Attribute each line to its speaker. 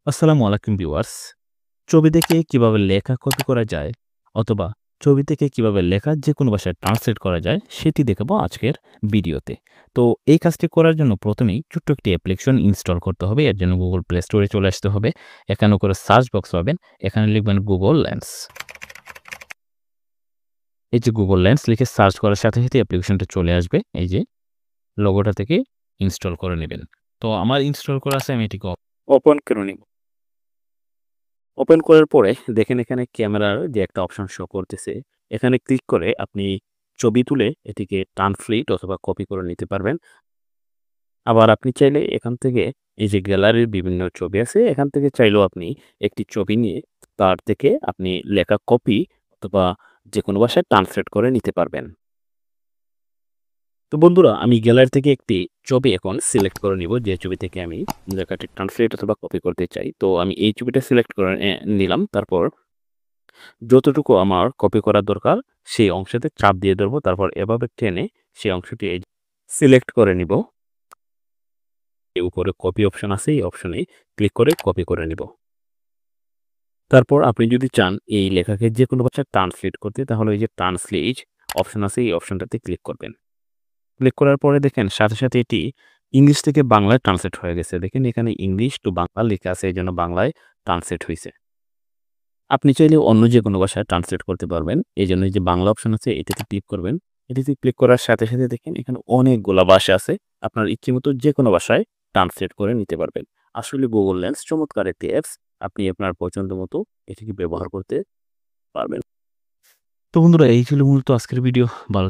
Speaker 1: আসসালামু আলাইকুম ভিউয়ার্স। ছবি দেখে কিভাবে লেখা কপি করা যায় অথবা ছবি থেকে কিভাবে লেখা যেকোনো ভাষায় ট্রান্সলেট করা যায় সেটি দেখাবো আজকের ভিডিওতে। তো এই কাজটি করার জন্য প্রথমেই ছোট্ট একটি অ্যাপ্লিকেশন ইনস্টল করতে হবে। এর জন্য Google Play Store এ চলে আসতে হবে। এখানে করে সার্চ বক্স পাবেন। এখানে লিখবেন Google Lens। এই যে Google Lens লিখে সার্চ করার সাথে অ্যাপ্লিকেশনটা চলে আসবে। এই যে লোগোটা থেকে ইনস্টল করে নেবেন। তো আমার ইনস্টল করা আছে, আমি এটিকে ওপেন করে নিব। ওপেন করার পরে দেখেন এখানে ক্যামেরার যে একটা অপশন শো করতেছে, এখানে ক্লিক করে আপনি ছবি তুলে এটিকে ট্রান্সলেট অথবা কপি করে নিতে পারবেন। আবার আপনি চাইলে এখান থেকে এই যে গ্যালারির বিভিন্ন ছবি আছে, এখান থেকে চাইলেও আপনি একটি ছবি নিয়ে তার থেকে আপনি লেখা কপি অথবা যেকোনো ভাষায় ট্রান্সলেট করে নিতে পারবেন। তো বন্ধুরা, আমি গ্যালারি থেকে একটি ছবি এখন সিলেক্ট করে নিব, যে ছবি থেকে আমি লেখাটি ট্রান্সলেট অথবা কপি করতে চাই। তো আমি এই ছবিটা সিলেক্ট করে নিলাম। তারপর যতটুকু আমার কপি করা দরকার সেই অংশতে চাপ দিয়ে ধরবো। তারপর এভাবে টেনে সেই অংশটি সিলেক্ট করে নিব। এই উপরে কপি অপশন আছে, এই অপশনে ক্লিক করে কপি করে নিব। তারপর আপনি যদি চান এই লেখাকে যেকোনো ভাষায় ট্রান্সলেট করতে, তাহলে এই যে ট্রান্সলেট অপশন আছে, এই অপশনটাতে ক্লিক করবেন। ক্লিক করার পরে দেখেন সাথে এটি ইংলিশ থেকে বাংলায় ট্রান্সলেট হয়ে গেছে। দেখেন এখানে ইংলিশ টু বাংলা লেখা আছে, এইজন্য বাংলায় ট্রান্সলেট হইছে। আপনি চাইলে অন্য যেকোনো ভাষায় ট্রান্সলেট করতে পারবেন। এইজন্য এই যে বাংলা অপশন আছে, এটাতে ক্লিক করবেন। এটিতে ক্লিক করার সাথে দেখেন এখানে অনেকগুলা ভাষা আছে। আপনার ইচ্ছেমতো যেকোনো ভাষায় ট্রান্সলেট করে নিতে পারবেন। আসলে Google Lens চমৎকার একটি অ্যাপস। আপনি আপনার পছন্দ মতো এটিকে ব্যবহার করতে পারবেন। তো বন্ধুরা, এই ছিল মূলত আজকের ভিডিও। ভালো